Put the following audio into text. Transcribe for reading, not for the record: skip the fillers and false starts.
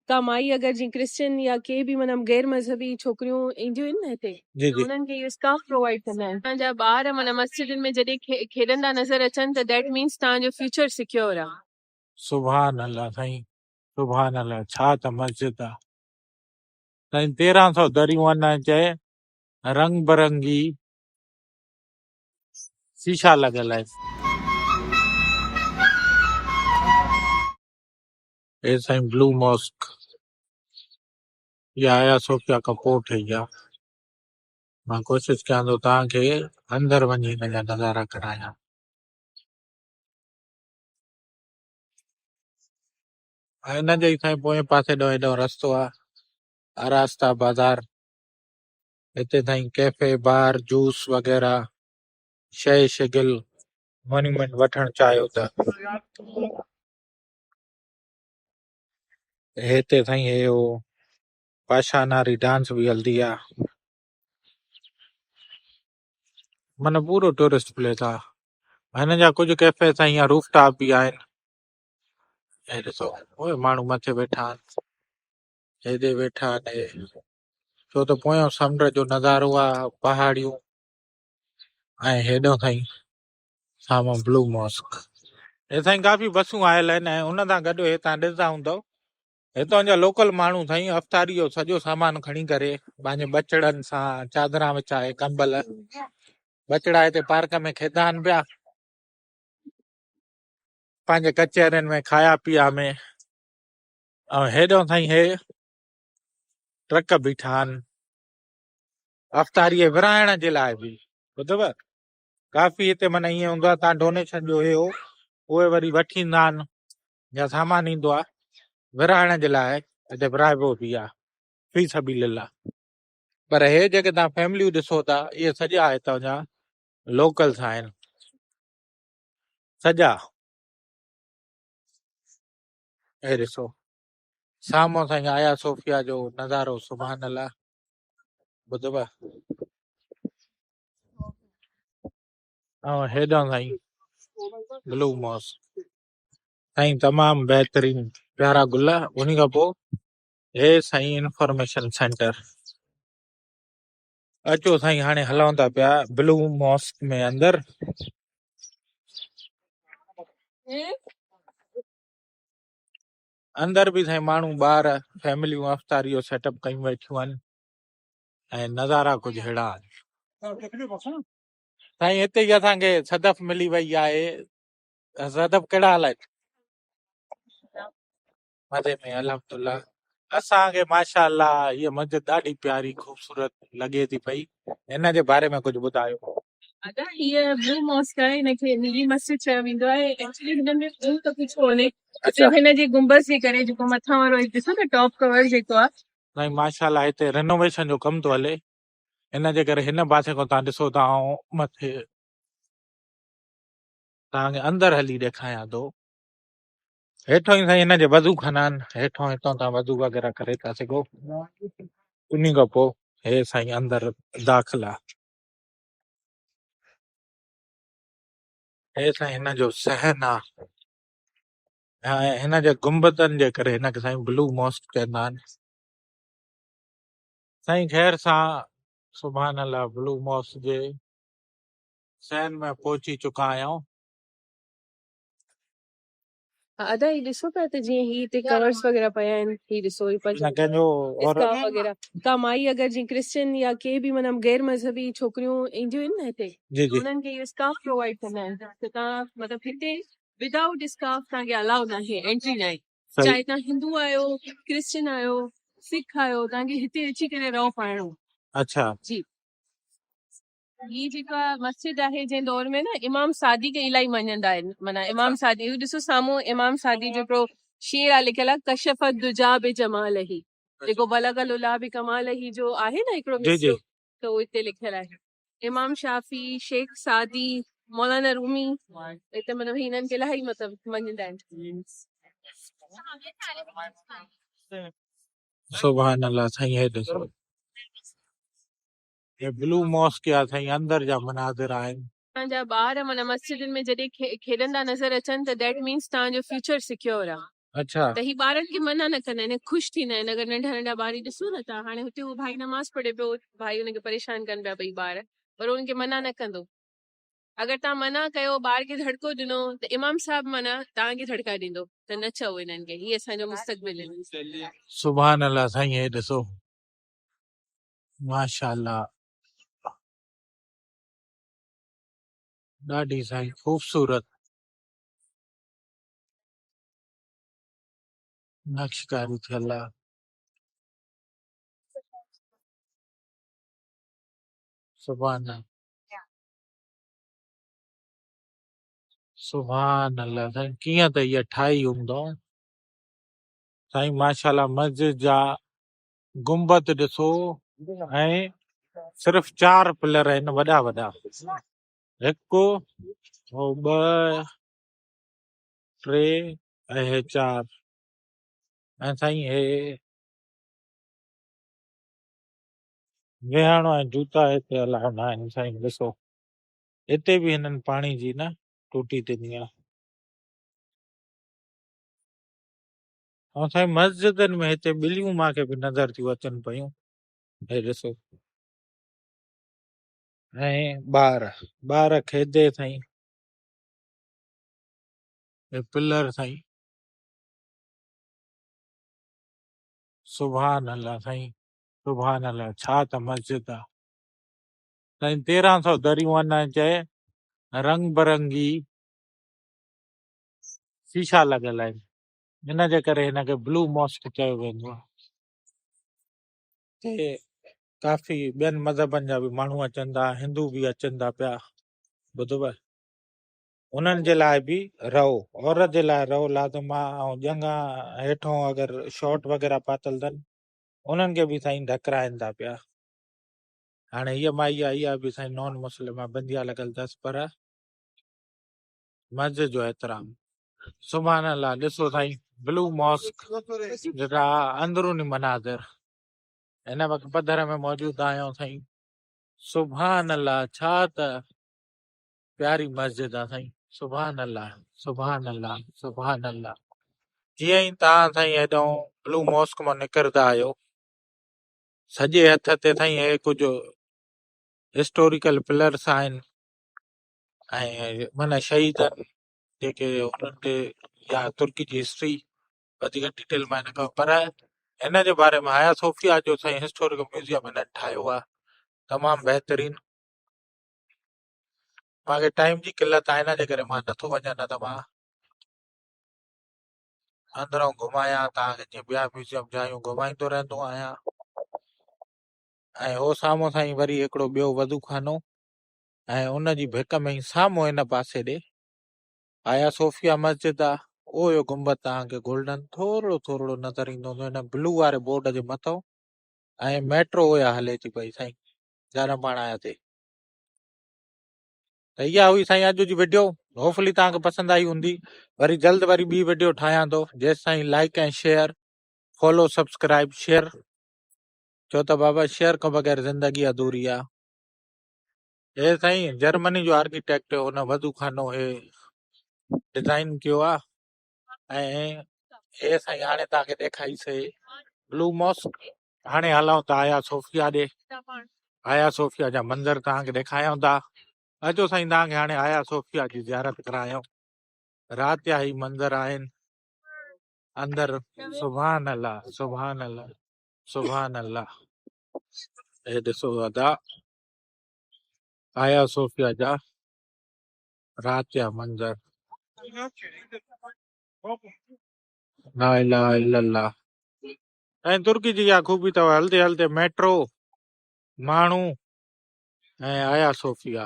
कमाई अगरि जीअं क्रिश्चियन या के बि माना गैर मज़हबी छोकिरियूं ईंदियूं आहिनि न हिते जी जी उन्हनि खे इहो स्काफ प्रोवाइड कंदा आहिनि तव्हांजा ॿार माना मस्जिदनि में जॾहिं खेॾंदा नज़र अचनि त दैट मीन्स तव्हांजो फ्यूचर सिक्योर आहे। सुभान अल्लाह साईं, सुभान अल्लाह, छा त मस्जिद आहे साईं। 1300 दरियूं आहिनि, चए रंग बिरंगी शीशा लॻल आहे। हे साईं ब्लू मॉस्क, इहा आया सोफिया खां पोइ ठही आहे। मां कोशिशि कयां थो तव्हांखे अंदरि वञी हिन जा नज़ारा करायां। हिन जे ई साईं पोएं पासे ॾों हेॾो रस्तो आहे, आरास्ता बाज़ार। हिते साईं कैफे बार जूस वग़ैरह शइ शिगिल मॉन्यूमेंट वठणु चाहियो त हिते साईं हे हो पाशा नारी डांस बि हलंदी आहे। माना पूरो टूरिस्ट प्लेस आहे। हिन जा कुझु कैफे साईं रूफ टॉप बि आहिनि। हे ॾिसो उहे माण्हू मथे वेठा आहिनि, हेॾे वेठा आहिनि, छो त पोयों समुंड जो नज़ारो आहे, पहाड़ियूं ऐं हेॾो साईं साम्हूं ब्लू मॉस्क। हे साईं काफ़ी बसूं आयल आहिनि ऐं उन सां गॾु हे तव्हां ॾिसंदा हूंदव हितां जा लोकल माण्हू साईं अफ़्तारी जो सॼो सामान खणी करे पंहिंजे बचड़नि सां चादरां विछाए कंबल, बचड़ा हिते पार्क में खेॾंदा आहिनि पिया पंहिंजे कचहरियुनि में खाया पीआ में। ऐं हेॾो साईं हे ट्रक बीठा आहिनि अफ़्तारीअ विराइण जे लाइ बि, ॿुधव काफ़ी हिते माना ईअं हूंदो आहे तव्हां डोनेशन जो हे हो उहे वरी वठी ईंदा आहिनि या सामान ईंदो आहे विराइण जे लाइ, हिते विराइबो बि आहे फी सबीलिल्लाह। पर हे जेके तव्हां फैमिलियूं ॾिसो था इहे सॼा हितां जा लोकल्स आहिनि सॼा। हे ॾिसो साम्हूं साईं आया सोफिया जो नज़ारो, सुभान अल्लाह, ॿुधव। ऐं हेॾां साईं ब्लू मॉस्क साईं तमामु बहितरीन प्यारा गुल। उन खां पोइ हे साईं इंफॉर्मेशन सेंटर। अचो साईं हाणे हलूं था पिया ब्लू मॉस्क में अंदरि। अंदरि बि साईं माण्हू ॿार फैमिलियूं अफ़्तारी जो सेटअप कयूं वेठियूं आहिनि ऐं नज़ारा कुझु अहिड़ा आहिनि साईं। हिते ई असांखे सदफ मिली वई आहे। सदफ कहिड़ा हाल आहिनि? मज़े में अल्हम्दुलिल्लाह। असांखे माशाअल्लाह हीअ मस्जिद ॾाढी प्यारी ख़ूबसूरत लॻे थी पई, हिन जे बारे में कुझु ॿुधायो। अदा हीअ ब्लू मॉस्क आहे, हिनखे नीली मस्जिद चयो वेंदो आहे। एक्चुअली हिन में ब्लू त कुझु कोन्हे, सिर्फ़ु हिन जे गुंबज़ जे करे जेको मथां वारो ॾिसो न टॉप कवर जेको आहे साईं माशाअल्लाह हिते रेनोवेशन जो कमु थो हले, हिन जे करे हिन पासे खां तव्हां ॾिसो था ऐं मथे तव्हांखे अंदरि हली ॾेखारियां थो। हेठो ई साईं हिन जे वज़ू खाना आहिनि, हेठो हितां तव्हां वज़ू वग़ैरह करे था सघो। उन खां पोइ हे साईं अंदरि दाख़िला, हे साईं हिन जो सहन आहे ऐं हिन जे गुंबदनि जे करे हिनखे साईं ब्लू मॉस्क चवंदा आहिनि साईं। ख़ैर सां सुभान अल्लाह ब्लू मॉस्क जे सहन में पहुची चुका आहियूं। अदा ही ॾिसो पिया त जीअं ही हिते कवर्स वग़ैरह पिया आहिनि, ही ॾिसो ही कंहिंजो और स्काफ वग़ैरह। कमाई अगरि जीअं क्रिश्चियन या के बि माना गैर मज़हबी छोकिरियूं ईंदियूं आहिनि न हिते जी जी उन्हनि खे इहो स्काफ प्रोवाइड कंदा आहिनि त तव्हां मतिलबु हिते विदाउट स्काफ तव्हांखे अलाउ न आहे, एंट्री न आहे। सही। चाहे तव्हां हिंदू आहियो, क्रिश्चियन आहियो, सिख आहियो, तव्हांखे हिते अची करे रहो पाइणो। अच्छा जी ही जेका मस्जिद आहे जंहिं दौर में न इमाम सादी खे इलाही मञंदा आहिनि, माना इमाम सादी इहो ॾिसो साम्हूं इमाम सादी जो हिकिड़ो शेर आहे लिखियल आहे, कशफ़त दुजा बि जमाल ही, जेको बलगल उला बि कमाल ही जो आहे न हिकिड़ो जी जी मिसरो, त उहो हिते लिखियल आहे। इमाम शाफी, शेख सादी, मौलाना रूमी, हिते मतिलबु हिननि खे इलाही मतिलबु मञंदा आहिनि। सुभान अल्लाह साईं। हे ॾिसो ये ब्लू मॉस्क या साईं अंदरि जा मनाज़िर आहिनि। तव्हांजा ॿार माना मस्जिदनि में जॾहिं खेॾंदा नज़र अचनि त दैट मीन्स तव्हांजो फ्यूचर सिक्योर आहे। अच्छा त ही ॿारनि खे मना न कंदा आहिनि, ख़ुशि थींदा आहिनि। अगरि नंढा नंढा ॿार ई ॾिसो न तव्हां, हाणे हुते उहो भाई नमाज़ पढ़े पियो, भाई हुनखे परेशान कनि पिया ॿई ॿार, पर उनखे मना न कंदो। अगरि तव्हां मना कयो, ॿार खे धड़को ॾिनो, त इमाम साहिब मना तव्हांखे धड़का ॾींदो त न चओ हिननि खे, हीअ असांजो मुस्तक़बिल आहे। सुभान अल्लाह साईं, हे ॾिसो माशाअल्लाह, ॾाढी साईं ख़ूबसूरत नक्शकारी थियल आहे। सुभान सुभान अल्लाह साईं, कीअं त इहा ठाही हूंदो साईं, माशाअल्लाह। मस्जिद जा गुंबद ॾिसो, ऐं सिर्फ़ 4 पिलर आहिनि वॾा वॾा, 1 ॿ 3 ऐं 4, ऐं साईं हे वेहणो ऐं जूता हिते अलाउ न आहिनि साईं। ॾिसो हिते बि हिननि पाणी जी न टूटी ॾिनी आहे। ऐं साईं मस्जिदनि में हिते ॿिलियूं मूंखे बि नज़र थियूं अचनि पयूं, हे ॾिसो। ऐं ॿार खेदे साईं, हे पिलर साईं, सुभान अल्लाह साईं, सुभान अल्लाह। छा त मस्जिद आहे साईं, 1300 दरियूं आहिनि, चए रंग बिरंगी शीशा लॻल आहिनि, इन जे करे हिनखे ब्लू मॉस्क चयो वेंदो आहे। ते काफ़ी ॿियनि मज़हबनि जा बि माण्हू अचनि था, हिंदू बि अचनि था पिया, ॿुधव। उन्हनि जे लाइ बि रहो, औरत जे लाइ रहो लाज़िम आहे, ऐं ॼंगा हेठों अगरि शॉर्ट वग़ैरह पातल अथनि उन्हनि खे बि साईं ढकराइनि था पिया। हाणे हीअ माई आहे, इहा बि साईं नॉन मुस्लिम आहे, बंदिया लॻल अथसि, पर मस्जिद जो एतिराम। सुभान अल्लाह, ॾिसो साईं ब्लू मॉस्क जेका अंदरूनी मनाज़िर हिन वक़्तु पधर में मौजूद आहियूं साईं। सुभान अल्लाह, छा त प्यारी मस्जिद आहे साईं। सुभान अल्लाह, सुभान अल्लाह, सुभान अल्लाह। जीअं ई तव्हां साईं हेॾो ब्लू मॉस्क मां निकिरंदा आहियो, सॼे हथ ते साईं हे कुझु हिस्टोरिकल पिलर्स आहिनि, ऐं माना शहीद जेके उन्हनि खे या तुर्की जी हिस्ट्री वधीक डिटेल में न कयो, पर हिन जे बारे में हाया सोफिया जो साईं हिस्टोरिकल म्यूज़ियम हिन ठाहियो आहे, तमामु बहितरीन। मूंखे टाइम जी किल्लत आहे, हिन जे करे मां नथो वञा, न त मां अंदरों घुमायां तव्हांखे, जीअं ॿिया म्यूज़ियम जायूं घुमाईंदो रहंदो आहियां। ऐं हो साम्हूं साईं वरी हिकिड़ो ॿियो वधू खानो, ऐं उन जी भिक में ई साम्हूं हिन पासे ॾे हाया सोफिया मस्जिद आहे। उहो गुंबद तव्हांखे गोल्डन थोरो थोरो नज़र ईंदो हिन ब्लू वारे बोर्ड जे मथां, ऐं मेट्रो उहा हले थी पई साईं झारपाणा ते। त इहा हुई साईं अॼु जी वीडियो, होपफुली तव्हांखे पसंदि आई हूंदी। वरी जल्द वरी ॿी वीडियो ठाहियां थो, जेसि ताईं लाइक ऐं शेयर, फॉलो, सब्सक्राइब, शेयर, छो त बाबा शेयर खां बग़ैर ज़िंदगी अधूरी आहे। हे साईं जर्मनी जो आर्किटेक्ट हुन वधू खानो हे डिज़ाइन कयो आहे, ऐं हे साईं हाणे तव्हांखे ॾेखारीसीं ब्लू मॉस्क। हाणे हलूं था हाया सोफिया ॾे, हाया सोफिया जा मंदर तव्हांखे ॾेखारियूं था। अचो साईं तव्हांखे हाणे हाया सोफिया जी ज़ियारत करायूं, राति जा ही मंदर आहिनि अंदर। सुभान अल्लाह, सुभान अल्लाह, सुभान अल्लाह। हे ॾिसो अदा हाया सोफिया जा राति जा मंदर, ला इलाहा इल्लल्लाह। ऐं तुर्की जी इहा ख़ूबी अथव, हलते हलते मेट्रो, माण्हू, ऐं हाया सोफिया।